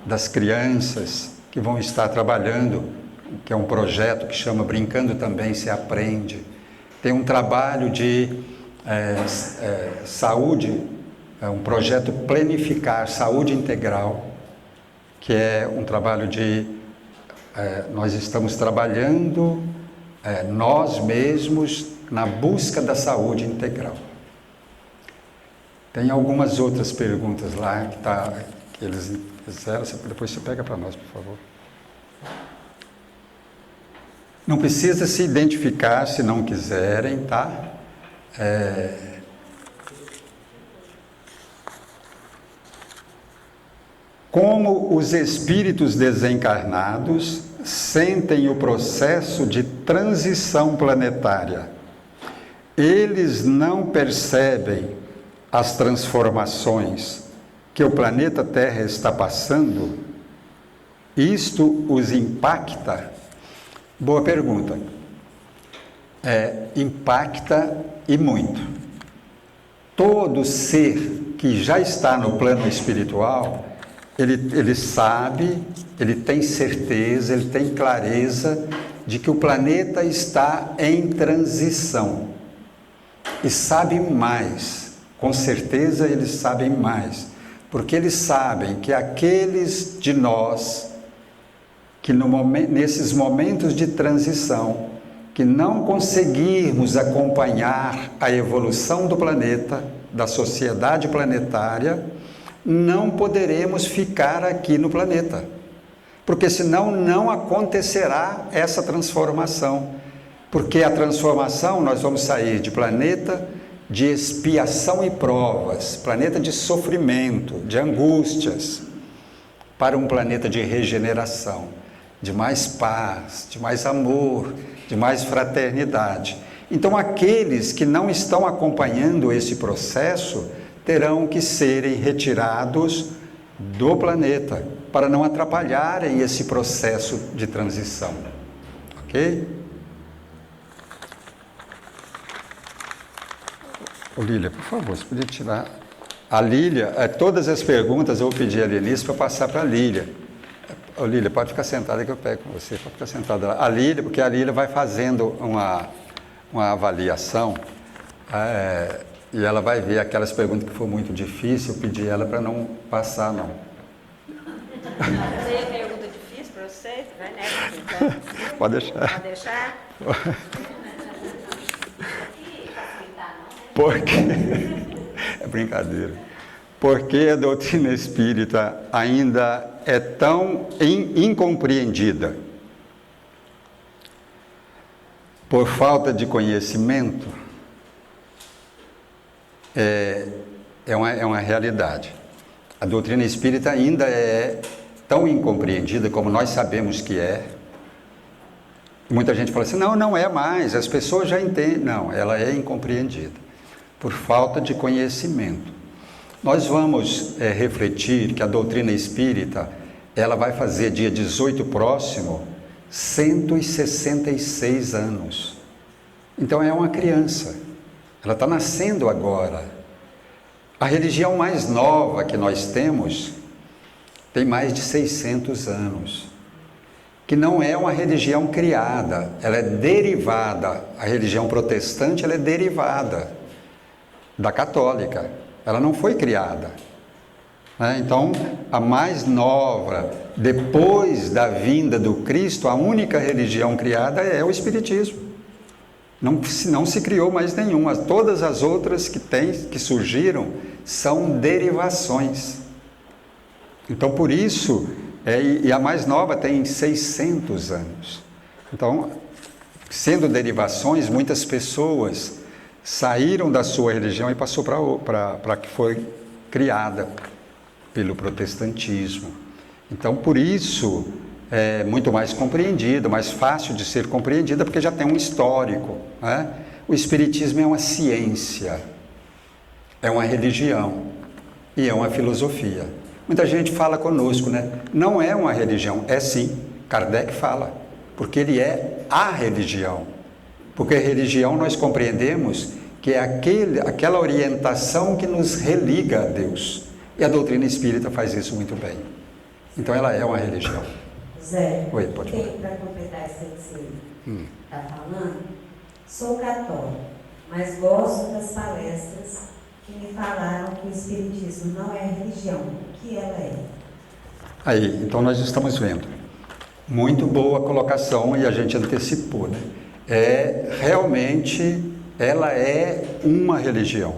das crianças, que vão estar trabalhando, que é um projeto que chama Brincando Também Se Aprende. Tem um trabalho de saúde, um projeto Planificar, Saúde Integral, que é um trabalho de... nós estamos trabalhando nós mesmos na busca da saúde integral. Tem algumas outras perguntas lá que eles fizeram, depois você pega para nós, por favor. Não precisa se identificar se não quiserem, tá? Como os espíritos desencarnados sentem o processo de transição planetária? Eles não percebem as transformações que o planeta Terra está passando? Isto os impacta? Boa pergunta. Impacta e muito. Todo ser que já está no plano espiritual, ele sabe, ele tem certeza, ele tem clareza de que o planeta está em transição. E sabe mais, com certeza eles sabem mais, porque eles sabem que aqueles de nós que nesses momentos de transição, que não conseguirmos acompanhar a evolução do planeta, da sociedade planetária, não poderemos ficar aqui no planeta. porque senão não acontecerá essa transformação. Porque a transformação, nós vamos sair de planeta de expiação e provas, planeta de sofrimento, de angústias, para um planeta de regeneração, de mais paz, de mais amor, de mais fraternidade. Então, aqueles que não estão acompanhando esse processo terão que serem retirados do planeta para não atrapalharem esse processo de transição. Ok? Ô Lília, por favor, você podia tirar... A Lília, todas as perguntas eu vou pedir a Lenice para passar para a Lília. Ô Lília, pode ficar sentada que eu pego com você, pode ficar sentada lá. A Lília, porque a Lília vai fazendo uma avaliação e ela vai ver aquelas perguntas que for muito difícil, eu pedi ela para não passar, não. Você é pergunta difícil para você? Vai nessa, então. Pode deixar. Pode deixar? Porque é brincadeira. Porque a doutrina espírita ainda é tão incompreendida por falta de conhecimento, é uma realidade. A doutrina espírita ainda é tão incompreendida como nós sabemos que é. Muita gente fala assim, não é mais, as pessoas já entendem. Não, ela é incompreendida por falta de conhecimento. Nós vamos refletir que a doutrina espírita, ela vai fazer dia 18 próximo, 166 anos. Então é uma criança, ela está nascendo agora. A religião mais nova que nós temos tem mais de 600 anos, que não é uma religião criada, ela é derivada. A religião protestante, ela é derivada da católica, ela não foi criada. Então, a mais nova, depois da vinda do Cristo, a única religião criada é o Espiritismo. Não se criou mais nenhuma. Todas as outras que surgiram são derivações. Então, por isso, e a mais nova tem 600 anos. Então, sendo derivações, muitas pessoas saíram da sua religião e passou para a que foi criada pelo protestantismo. Então, por isso, é muito mais compreendida, mais fácil de ser compreendida, porque já tem um histórico, né? O Espiritismo é uma ciência, é uma religião e é uma filosofia. Muita gente fala conosco, né? Não é uma religião, é sim. Kardec fala, porque ele é a religião. Porque religião nós compreendemos que é aquela orientação que nos religa a Deus. E a doutrina espírita faz isso muito bem. Então ela é uma religião. Zé, oi, pode falar. Para completar isso que você está falando, sou católico, mas gosto das palestras que me falaram que o Espiritismo não é religião, o que ela é. Aí, então nós estamos vendo. Muito boa colocação e a gente antecipou, né? Realmente, ela é uma religião.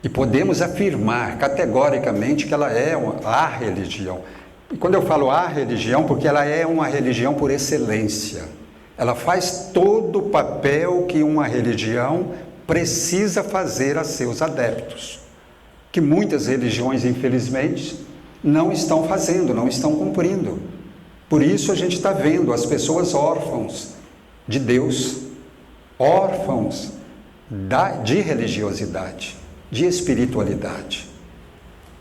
E podemos afirmar categoricamente que ela é a religião. E quando eu falo a religião, porque ela é uma religião por excelência. Ela faz todo o papel que uma religião precisa fazer a seus adeptos. Que muitas religiões, infelizmente, não estão fazendo, não estão cumprindo. Por isso a gente está vendo as pessoas órfãos de Deus, órfãos de religiosidade, de espiritualidade.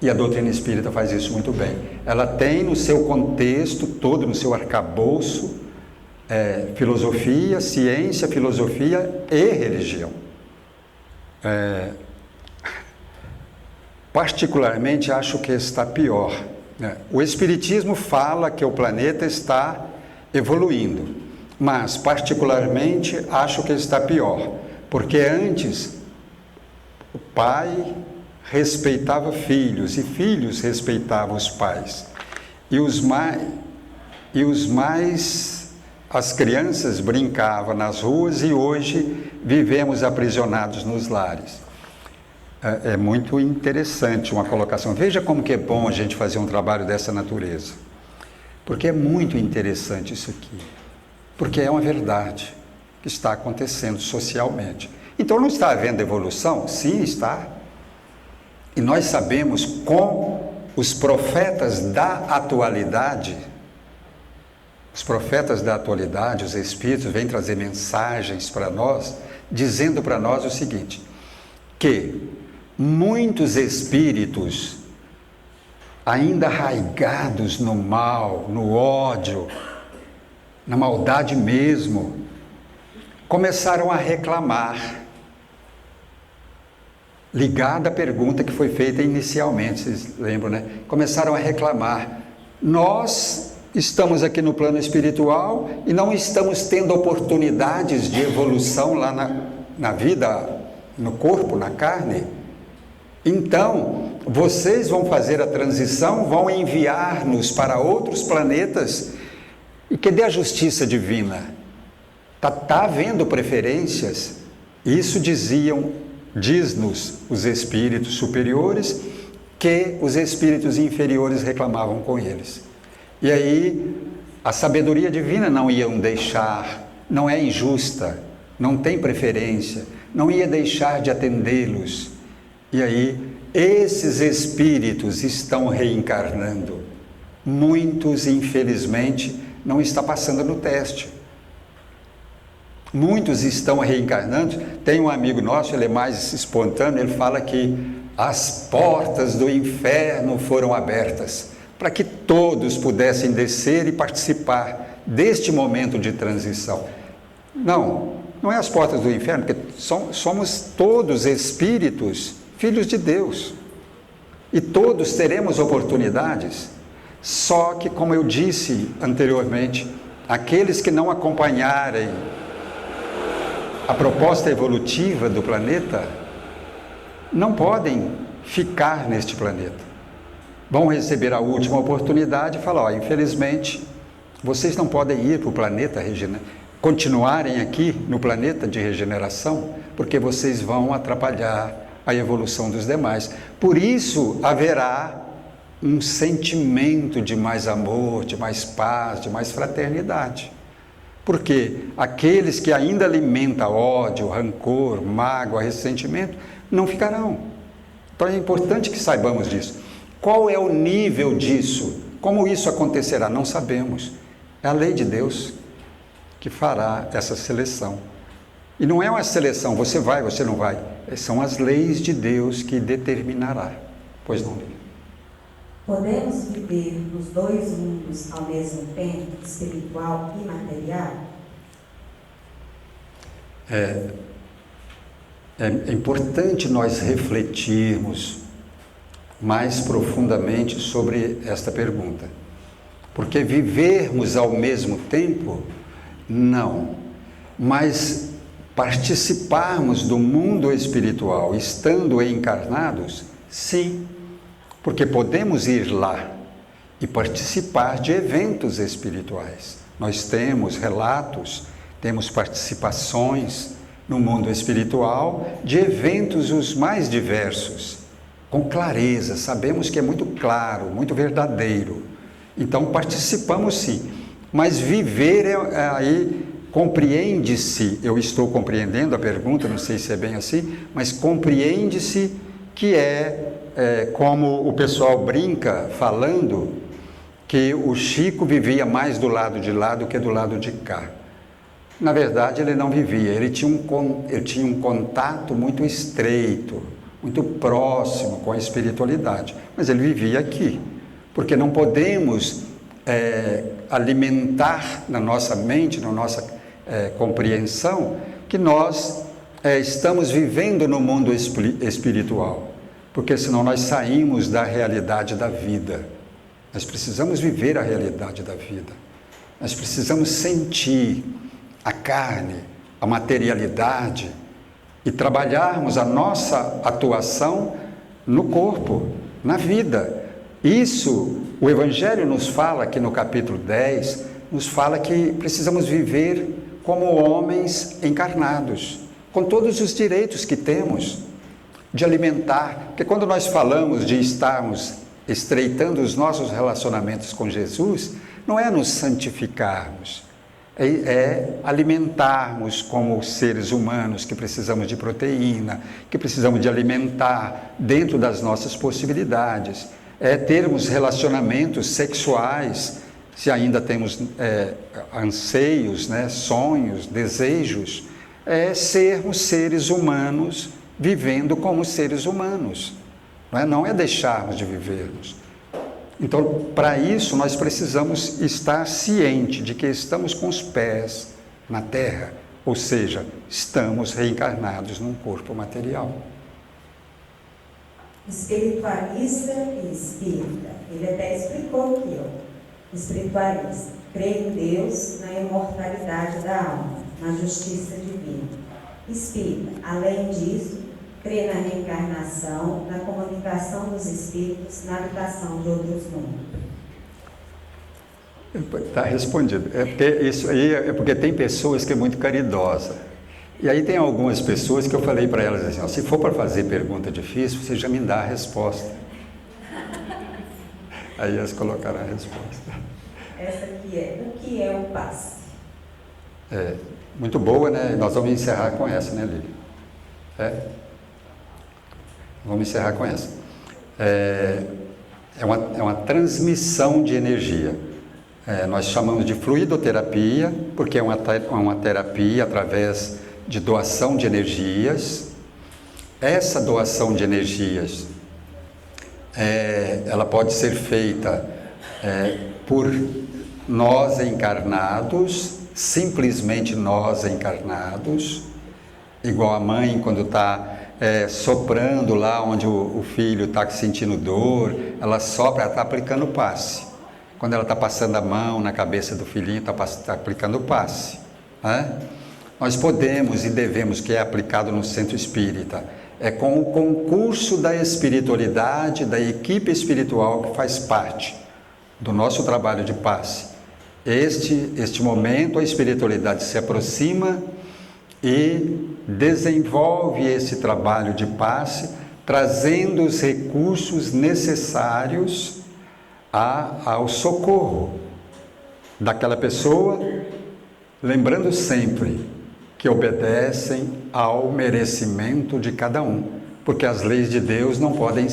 E a doutrina espírita faz isso muito bem. Ela tem no seu contexto todo, no seu arcabouço, filosofia, ciência, filosofia e religião. Particularmente acho que está pior. O Espiritismo fala que o planeta está evoluindo, mas particularmente acho que está pior, porque antes o pai respeitava filhos e filhos respeitavam os pais, as crianças brincavam nas ruas e hoje vivemos aprisionados nos lares. é muito interessante uma colocação. Veja como que é bom a gente fazer um trabalho dessa natureza. Porque é muito interessante isso aqui. Porque é uma verdade que está acontecendo socialmente. Então não está havendo evolução? Sim, está. E nós sabemos como os profetas da atualidade, os Espíritos, vêm trazer mensagens para nós, dizendo para nós o seguinte, que muitos espíritos ainda arraigados no mal, no ódio, na maldade mesmo, começaram a reclamar, ligada à pergunta que foi feita inicialmente, vocês lembram, né? Começaram a reclamar, nós estamos aqui no plano espiritual e não estamos tendo oportunidades de evolução lá na vida, no corpo, na carne. Então, vocês vão fazer a transição, vão enviar-nos para outros planetas. E cadê a justiça divina? Está havendo preferências. Isso diz-nos os espíritos superiores, que os espíritos inferiores reclamavam com eles. E aí, a sabedoria divina não iam deixar, não é injusta, não tem preferência, não ia deixar de atendê-los. E aí, esses espíritos estão reencarnando. Muitos, infelizmente, não estão passando no teste. Muitos estão reencarnando. Tem um amigo nosso, ele é mais espontâneo, ele fala que as portas do inferno foram abertas para que todos pudessem descer e participar deste momento de transição. Não é as portas do inferno, porque somos todos espíritos, filhos de Deus. E todos teremos oportunidades. Só que, como eu disse anteriormente, aqueles que não acompanharem a proposta evolutiva do planeta não podem ficar neste planeta. Vão receber a última oportunidade e falar, infelizmente, vocês não podem ir para o planeta continuarem aqui no planeta de regeneração, porque vocês vão atrapalhar a evolução dos demais. Por isso haverá um sentimento de mais amor, de mais paz, de mais fraternidade. Porque aqueles que ainda alimentam ódio, rancor, mágoa, ressentimento, não ficarão. Então é importante que saibamos disso. Qual é o nível disso? Como isso acontecerá? Não sabemos. É a lei de Deus que fará essa seleção. E não é uma seleção, você vai, você não vai. São as leis de Deus que determinará. Pois não, Lili? Podemos viver nos dois mundos ao mesmo tempo, espiritual e material? É importante nós refletirmos mais profundamente sobre esta pergunta. Porque vivermos ao mesmo tempo, não. Mas participarmos do mundo espiritual, estando encarnados, sim. Porque podemos ir lá e participar de eventos espirituais. Nós temos relatos, temos participações no mundo espiritual de eventos os mais diversos, com clareza, sabemos que é muito claro, muito verdadeiro. Então participamos sim, mas viver aí compreende-se, eu estou compreendendo a pergunta, não sei se é bem assim, mas compreende-se que como o pessoal brinca falando que o Chico vivia mais do lado de lá do que do lado de cá. Na verdade, ele não vivia, ele tinha um contato muito estreito, muito próximo com a espiritualidade, mas ele vivia aqui, porque não podemos alimentar na nossa mente, na nossa compreensão, que nós estamos vivendo no mundo espiritual, porque senão nós saímos da realidade da vida. Nós precisamos viver a realidade da vida, nós precisamos sentir a carne, a materialidade e trabalharmos a nossa atuação no corpo, na vida. Isso, o Evangelho nos fala aqui no capítulo 10, nos fala que precisamos viver como homens encarnados, com todos os direitos que temos. de alimentar, porque quando nós falamos de estarmos estreitando os nossos relacionamentos com Jesus, não é nos santificarmos, é alimentarmos como seres humanos que precisamos de proteína, que precisamos de alimentar dentro das nossas possibilidades, é termos relacionamentos sexuais, se ainda temos anseios, né, sonhos, desejos, é sermos seres humanos vivendo como seres humanos, não é deixarmos de vivermos. Então, para isso, nós precisamos estar ciente de que estamos com os pés na terra, ou seja, estamos reencarnados num corpo material. Espiritualista e espírita. Ele até explicou aqui, espiritualista. Crê em Deus, na imortalidade da alma, na justiça divina. Espírita, além disso, crê na reencarnação, na comunicação dos espíritos, na habitação de outros mundos. Está respondido. Isso aí é porque tem pessoas que é muito caridosa. E aí tem algumas pessoas que eu falei para elas assim, se for para fazer pergunta difícil, você já me dá a resposta. Aí elas colocaram a resposta. Essa aqui é, o que é o passe? Muito boa, né? Nós vamos encerrar com essa, né, Lívia? Vamos encerrar com essa. É uma transmissão de energia. Nós chamamos de fluidoterapia, porque é uma terapia através de doação de energias. Essa doação de energias, ela pode ser feita por nós encarnados, simplesmente nós encarnados, igual a mãe quando está soprando lá onde o filho está sentindo dor, ela sopra, ela está aplicando o passe. Quando ela está passando a mão na cabeça do filhinho, está aplicando o passe. Nós podemos e devemos, que é aplicado no centro espírita, com o concurso da espiritualidade, da equipe espiritual que faz parte do nosso trabalho de passe. Este momento, a espiritualidade se aproxima e desenvolve esse trabalho de passe, trazendo os recursos necessários ao socorro daquela pessoa, lembrando sempre que obedecem ao merecimento de cada um, porque as leis de Deus não podem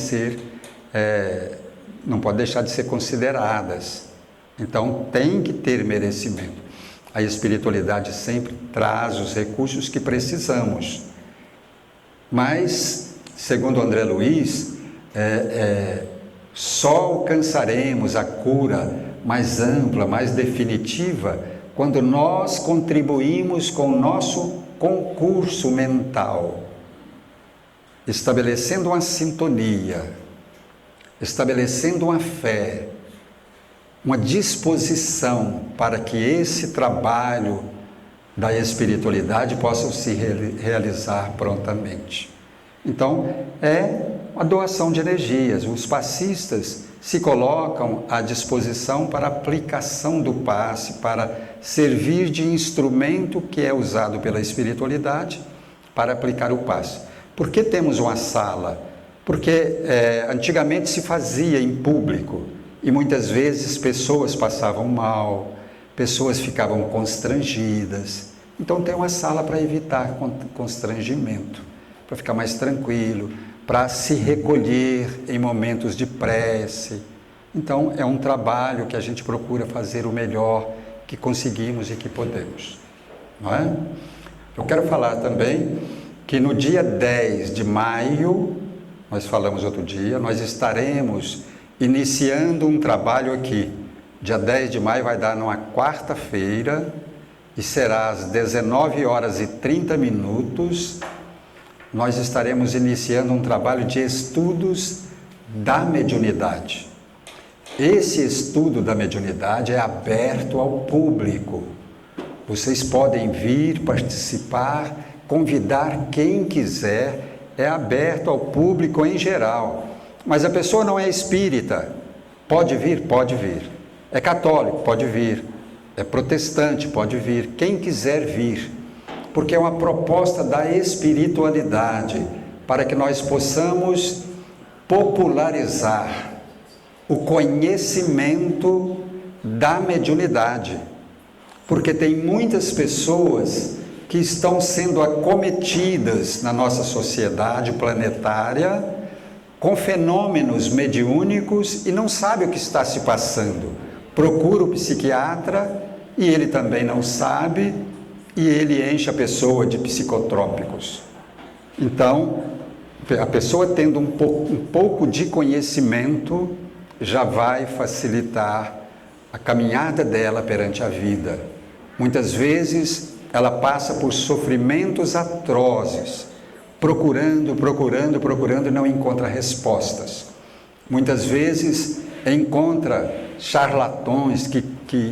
deixar de ser consideradas. Então tem que ter merecimento. A espiritualidade sempre traz os recursos que precisamos. Mas, segundo André Luiz, só alcançaremos a cura mais ampla, mais definitiva, quando nós contribuímos com o nosso concurso mental, estabelecendo uma sintonia, estabelecendo uma fé, uma disposição para que esse trabalho da espiritualidade possa se realizar prontamente. Então, é a doação de energias. Os passistas se colocam à disposição para a aplicação do passe, para servir de instrumento que é usado pela espiritualidade para aplicar o passe. Por que temos uma sala? Porque antigamente se fazia em público e muitas vezes pessoas passavam mal, pessoas ficavam constrangidas. Então tem uma sala para evitar constrangimento, para ficar mais tranquilo, para se recolher em momentos de prece. Então é um trabalho que a gente procura fazer o melhor que conseguimos e que podemos, não é? Eu quero falar também que no dia 10 de maio, nós falamos outro dia, nós estaremos iniciando um trabalho aqui. Dia 10 de maio vai dar numa quarta-feira e será às 19h30. Nós estaremos iniciando um trabalho de estudos da mediunidade. Esse estudo da mediunidade é aberto ao público. Vocês podem vir participar, convidar quem quiser, é aberto ao público em geral. Mas a pessoa não é espírita, pode vir? Pode vir. É católico? Pode vir. É protestante? Pode vir. Quem quiser vir. Porque é uma proposta da espiritualidade, para que nós possamos popularizar o conhecimento da mediunidade, porque tem muitas pessoas que estão sendo acometidas na nossa sociedade planetária com fenômenos mediúnicos e não sabe o que está se passando. Procura o psiquiatra e ele também não sabe, e ele enche a pessoa de psicotrópicos. Então, a pessoa tendo um pouco de conhecimento já vai facilitar a caminhada dela perante a vida. Muitas vezes ela passa por sofrimentos atrozes, procurando e não encontra respostas. Muitas vezes encontra charlatões que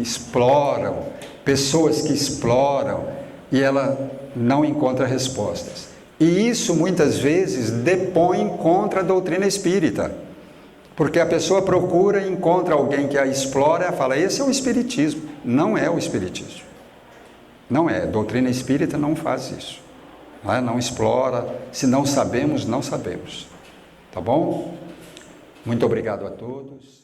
exploram, pessoas que exploram, e ela não encontra respostas. E isso muitas vezes depõe contra a doutrina espírita, porque a pessoa procura e encontra alguém que a explora e fala, esse é o espiritismo. Não é o espiritismo. Não é. A doutrina espírita não faz isso. Não explora. Se não sabemos, não sabemos. Tá bom? Muito obrigado a todos.